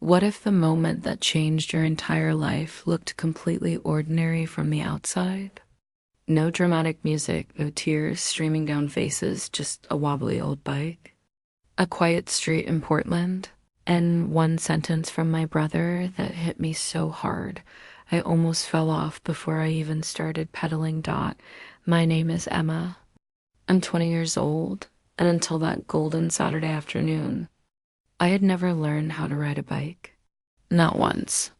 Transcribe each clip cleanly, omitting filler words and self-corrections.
What if the moment that changed your entire life looked completely ordinary from the outside? No dramatic music, no tears streaming down faces, just a wobbly old bike, a quiet street in Portland, and one sentence from my brother that hit me so hard I almost fell off before I even started pedaling. My name is Emma. I'm 20 years old, and until that golden Saturday afternoon, I had never learned how to ride a bike. Not once.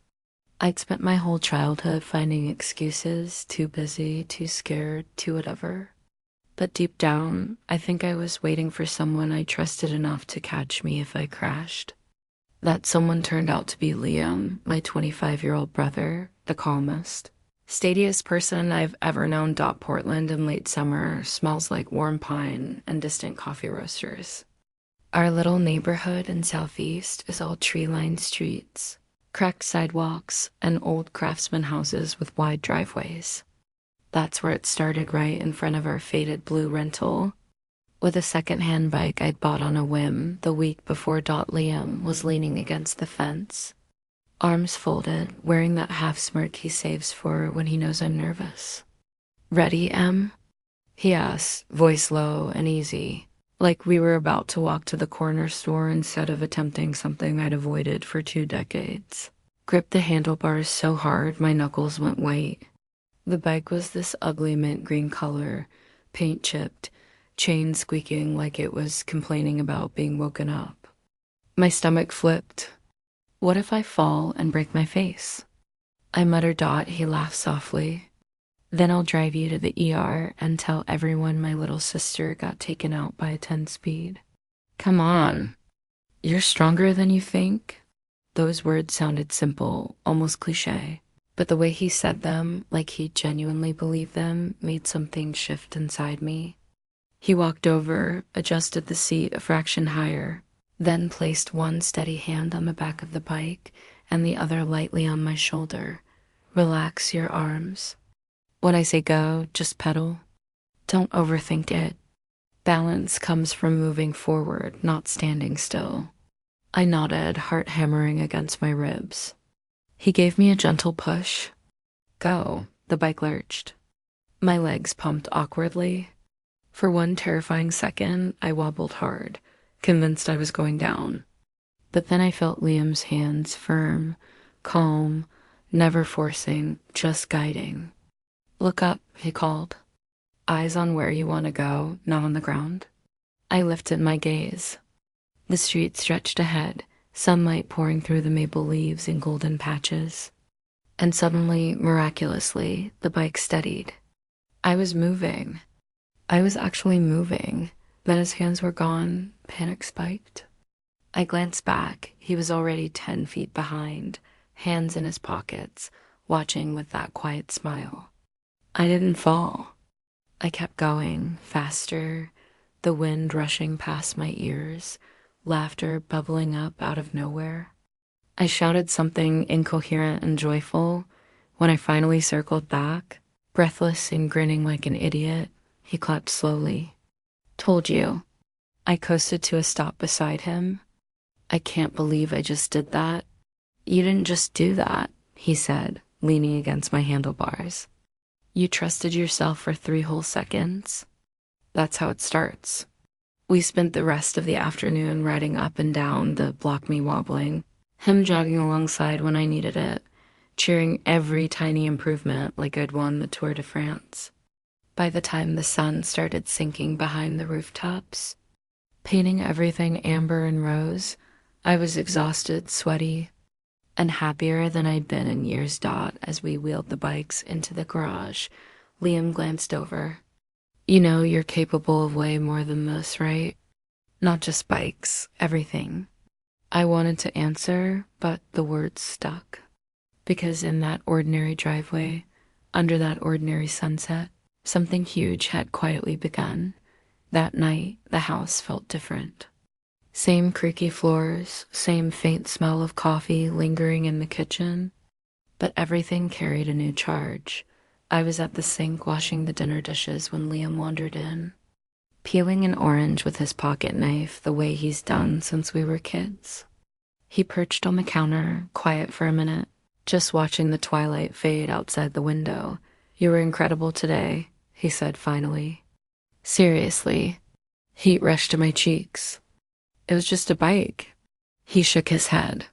I'd spent my whole childhood finding excuses, too busy, too scared, too whatever. But deep down, I think I was waiting for someone I trusted enough to catch me if I crashed. That someone turned out to be Liam, my 25-year-old brother, the calmest, steadiest person I've ever known. Portland in late summer smells like warm pine and distant coffee roasters. Our little neighborhood in Southeast is all tree-lined streets, cracked sidewalks, and old craftsman houses with wide driveways. That's where it started, right in front of our faded blue rental, with a second-hand bike I'd bought on a whim the week before. Liam was leaning against the fence, arms folded, wearing that half smirk he saves for when he knows I'm nervous. "Ready, Em?" he asked, voice low and easy, like we were about to walk to the corner store instead of attempting something I'd avoided for 2 decades. Gripped the handlebars so hard my knuckles went white. The bike was this ugly mint green color, paint chipped, chain squeaking like it was complaining about being woken up. My stomach flipped. What if I fall and break my face? I muttered. He laughed softly. Then I'll drive you to the ER and tell everyone my little sister got taken out by a 10-speed. Come on. You're stronger than you think? Those words sounded simple, almost cliche, but the way he said them, like he genuinely believed them, made something shift inside me. He walked over, adjusted the seat a fraction higher, then placed one steady hand on the back of the bike and the other lightly on my shoulder. Relax your arms. When I say go, just pedal. Don't overthink it. Balance comes from moving forward, not standing still. I nodded, heart hammering against my ribs. He gave me a gentle push. Go. The bike lurched. My legs pumped awkwardly. For one terrifying second, I wobbled hard, convinced I was going down. But then I felt Liam's hands, firm, calm, never forcing, just guiding. Look up, he called. Eyes on where you want to go, not on the ground. I lifted my gaze. The street stretched ahead, sunlight pouring through the maple leaves in golden patches. And suddenly, miraculously, the bike steadied. I was moving. I was actually moving. Then his hands were gone, panic spiked. I glanced back. He was already 10 feet behind, hands in his pockets, watching with that quiet smile. I didn't fall. I kept going, faster, the wind rushing past my ears, laughter bubbling up out of nowhere. I shouted something incoherent and joyful. When I finally circled back, breathless and grinning like an idiot, he clapped slowly. Told you. I coasted to a stop beside him. I can't believe I just did that. You didn't just do that, he said, leaning against my handlebars. You trusted yourself for 3 whole seconds. That's how it starts. We spent the rest of the afternoon riding up and down the block me wobbling, him jogging alongside when I needed it, cheering every tiny improvement like I'd won the Tour de France. By the time the sun started sinking behind the rooftops, painting everything amber and rose, I was exhausted, sweaty, and happier than I'd been in years. As we wheeled the bikes into the garage, Liam glanced over. You know you're capable of way more than this, right? Not just bikes, everything. I wanted to answer, but the words stuck. Because in that ordinary driveway, under that ordinary sunset, something huge had quietly begun. That night, the house felt different. Same creaky floors, same faint smell of coffee lingering in the kitchen, but everything carried a new charge. I was at the sink washing the dinner dishes when Liam wandered in, peeling an orange with his pocket knife the way he's done since we were kids. He perched on the counter, quiet for a minute, just watching the twilight fade outside the window. "You were incredible today," he said finally. "Seriously." Heat rushed to my cheeks. "It was just a bike." He shook his head.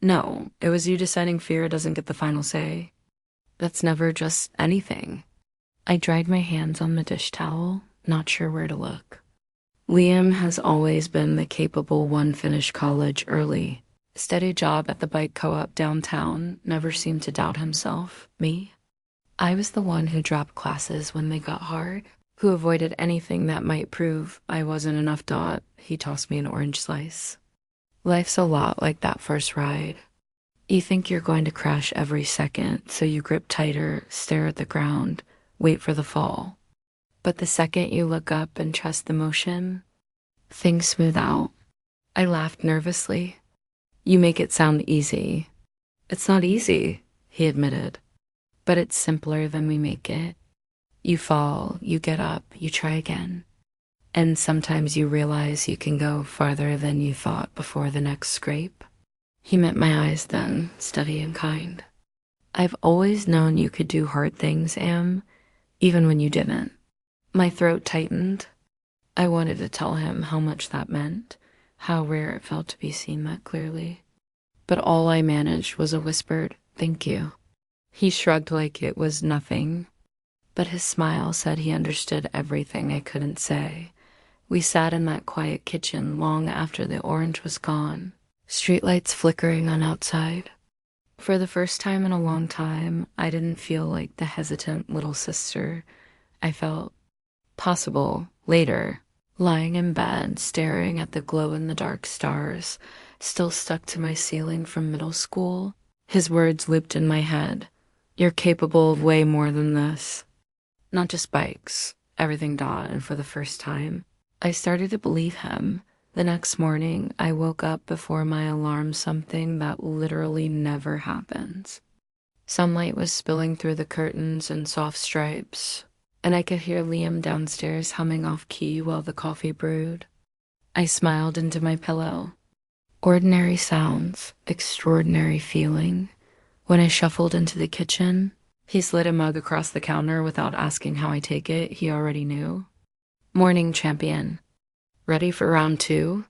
"No, it was you deciding fear doesn't get the final say. That's never just anything." I dried my hands on the dish towel, not sure where to look. Liam has always been the capable one, finished college early. Steady job at the bike co-op downtown, never seemed to doubt himself. Me? I was the one who dropped classes when they got hard, who avoided anything that might prove I wasn't enough dot. He tossed me an orange slice. Life's a lot like that first ride. You think you're going to crash every second, so you grip tighter, stare at the ground, wait for the fall. But the second you look up and trust the motion, things smooth out. I laughed nervously. "You make it sound easy." "It's not easy," he admitted, "but it's simpler than we make it. You fall, you get up, you try again. And sometimes you realize you can go farther than you thought before the next scrape." He met my eyes then, steady and kind. "I've always known you could do hard things, Am, even when you didn't." My throat tightened. I wanted to tell him how much that meant, how rare it felt to be seen that clearly. But all I managed was a whispered, "Thank you." He shrugged like it was nothing, but his smile said he understood everything I couldn't say. We sat in that quiet kitchen long after the orange was gone, streetlights flickering on outside. For the first time in a long time, I didn't feel like the hesitant little sister. I felt possible. Later, lying in bed, staring at the glow-in-the-dark stars, still stuck to my ceiling from middle school, his words looped in my head. "You're capable of way more than this." Not just bikes, everything dot, and for the first time, I started to believe him. The next morning, I woke up before my alarm, something that literally never happens. Sunlight was spilling through the curtains in soft stripes, and I could hear Liam downstairs humming off-key while the coffee brewed. I smiled into my pillow. Ordinary sounds, extraordinary feeling. When I shuffled into the kitchen, he slid a mug across the counter without asking how I take it. He already knew. "Morning, champion. Ready for round 2?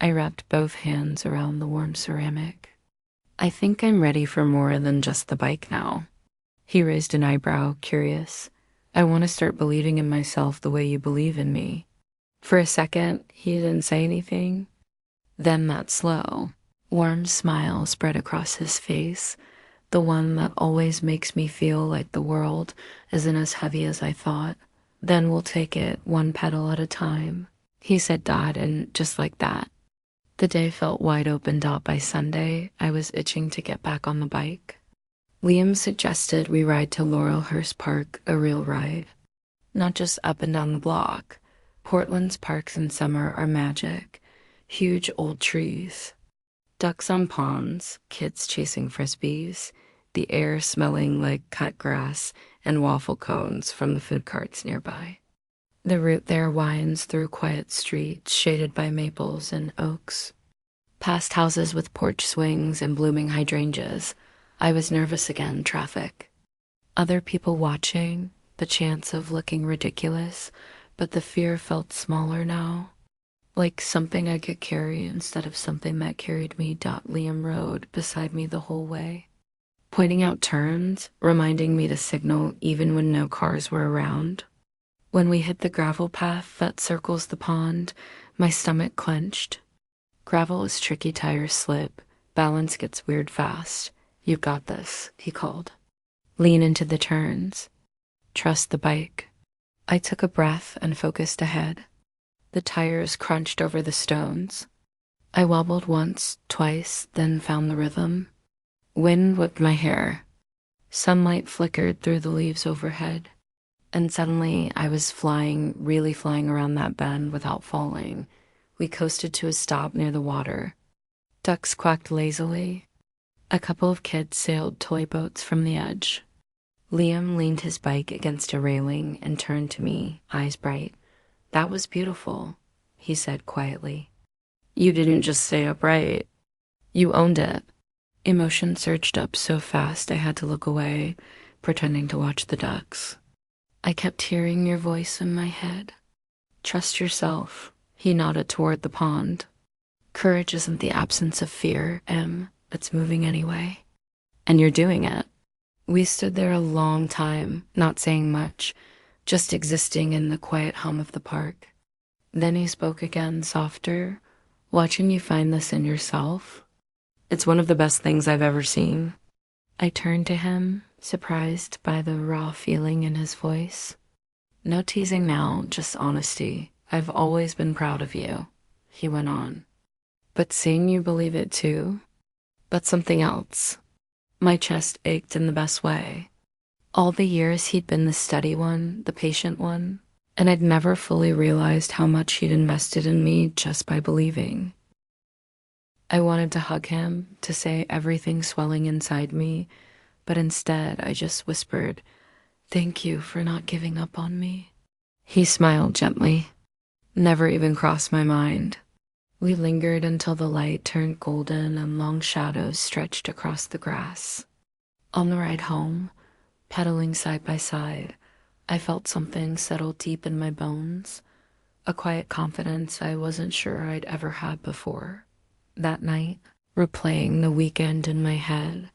I wrapped both hands around the warm ceramic. "I think I'm ready for more than just the bike now." He raised an eyebrow, curious. "I want to start believing in myself the way you believe in me." For a second, he didn't say anything. Then that slow, warm smile spread across his face, the one that always makes me feel like the world isn't as heavy as I thought. "Then we'll take it one pedal at a time," he said, dot, and just like that. The day felt wide open, dot. By Sunday, I was itching to get back on the bike. Liam suggested we ride to Laurelhurst Park, a real ride. Not just up and down the block. Portland's parks in summer are magic. Huge old trees. Ducks on ponds, kids chasing frisbees, the air smelling like cut grass and waffle cones from the food carts nearby. The route there winds through quiet streets shaded by maples and oaks. Past houses with porch swings and blooming hydrangeas. I was nervous again, traffic. Other people watching, the chance of looking ridiculous, but the fear felt smaller now. Like something I could carry instead of something that carried me. Liam rode beside me the whole way, pointing out turns, reminding me to signal even when no cars were around. When we hit the gravel path that circles the pond, my stomach clenched. Gravel is tricky, tires slip, balance gets weird fast. "You've got this," he called. "Lean into the turns. Trust the bike." I took a breath and focused ahead. The tires crunched over the stones. I wobbled once, twice, then found the rhythm. Wind whipped my hair. Sunlight flickered through the leaves overhead. And suddenly I was flying, really flying around that bend without falling. We coasted to a stop near the water. Ducks quacked lazily. A couple of kids sailed toy boats from the edge. Liam leaned his bike against a railing and turned to me, eyes bright. "That was beautiful," he said quietly. "You didn't just stay upright." You owned it. Emotion surged up so fast I had to look away, pretending to watch the ducks. I kept hearing your voice in my head. Trust yourself. He nodded toward the pond. Courage isn't the absence of fear, Em. It's moving anyway. And you're doing it. We stood there a long time, not saying much, just existing in the quiet hum of the park. Then he spoke again, softer. Watching you find this in yourself, it's one of the best things I've ever seen. I turned to him, surprised by the raw feeling in his voice. No teasing now, just honesty. I've always been proud of you, he went on. But seeing you believe it too, but something else. My chest ached in the best way. All the years he'd been the steady one, the patient one, and I'd never fully realized how much he'd invested in me just by believing. I wanted to hug him, to say everything swelling inside me, but instead I just whispered, "Thank you for not giving up on me." He smiled gently. Never even crossed my mind. We lingered until the light turned golden and long shadows stretched across the grass. On the ride home, pedaling side by side, I felt something settle deep in my bones, a quiet confidence I wasn't sure I'd ever had before. That night, replaying the weekend in my head,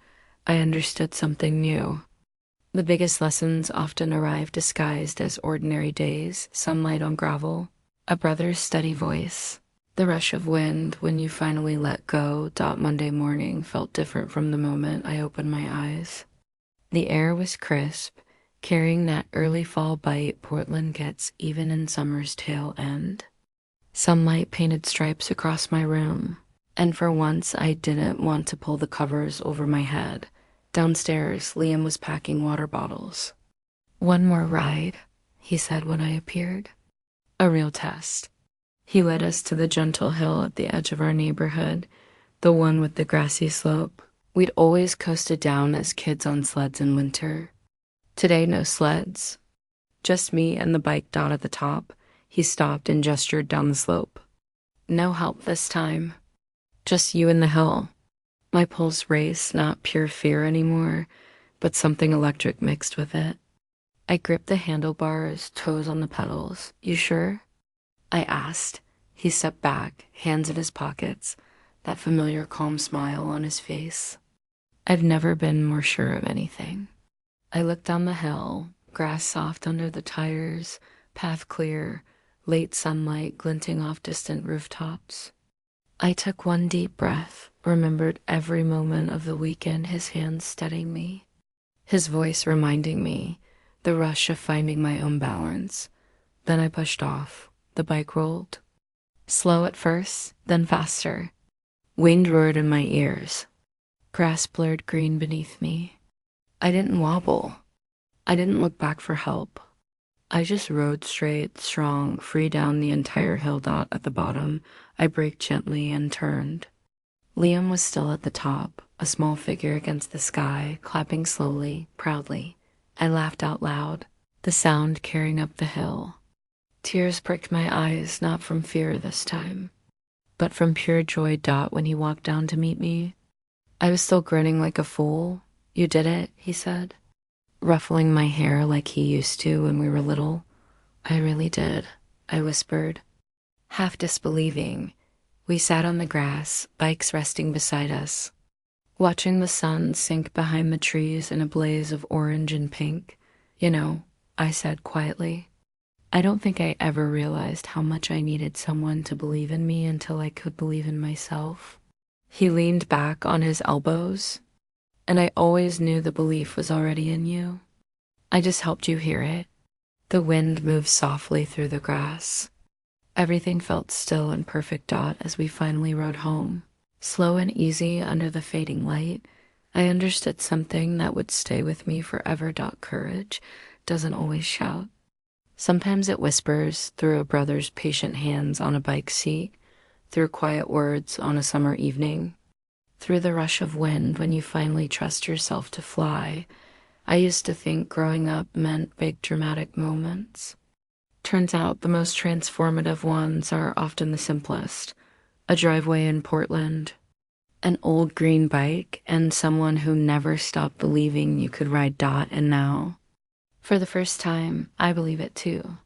I understood something new. The biggest lessons often arrive disguised as ordinary days, sunlight on gravel, a brother's steady voice, the rush of wind when you finally let go. Monday morning felt different from the moment I opened my eyes. The air was crisp, carrying that early fall bite Portland gets even in summer's tail end. Sunlight painted stripes across my room, and for once I didn't want to pull the covers over my head. Downstairs, Liam was packing water bottles. "One more ride," he said when I appeared. A real test. He led us to the gentle hill at the edge of our neighborhood, the one with the grassy slope. We'd always coasted down as kids on sleds in winter. Today, no sleds. Just me and the bike dot at the top. He stopped and gestured down the slope. No help this time. Just you and the hill. My pulse raced, not pure fear anymore, but something electric mixed with it. I gripped the handlebars, toes on the pedals. "You sure?" I asked. He stepped back, hands in his pockets, that familiar calm smile on his face. I've never been more sure of anything. I looked down the hill, grass soft under the tires, path clear, late sunlight glinting off distant rooftops. I took one deep breath, remembered every moment of the weekend, his hands steadying me, his voice reminding me, the rush of finding my own balance. Then I pushed off. The bike rolled. Slow at first, then faster. Wind roared in my ears. Grass blurred green beneath me. I didn't wobble. I didn't look back for help. I just rode straight, strong, free down the entire hill. At the bottom, I braked gently and turned. Liam was still at the top, a small figure against the sky, clapping slowly, proudly. I laughed out loud, the sound carrying up the hill. Tears pricked my eyes, not from fear this time, but from pure joy. When he walked down to meet me, I was still grinning like a fool. "You did it," he said, ruffling my hair like he used to when we were little. "I really did," I whispered, half disbelieving. We sat on the grass, bikes resting beside us, watching the sun sink behind the trees in a blaze of orange and pink. "You know," I said quietly, "I don't think I ever realized how much I needed someone to believe in me until I could believe in myself." He leaned back on his elbows, and I always knew the belief was already in you. I just helped you hear it. The wind moved softly through the grass. Everything felt still and perfect. As we finally rode home, slow and easy under the fading light, I understood something that would stay with me forever. Courage doesn't always shout. Sometimes it whispers through a brother's patient hands on a bike seat, through quiet words on a summer evening, through the rush of wind when you finally trust yourself to fly. I used to think growing up meant big dramatic moments. Turns out the most transformative ones are often the simplest. A driveway in Portland, An old green bike and someone who never stopped believing you could ride Dot and now. For the first time, I believe it too.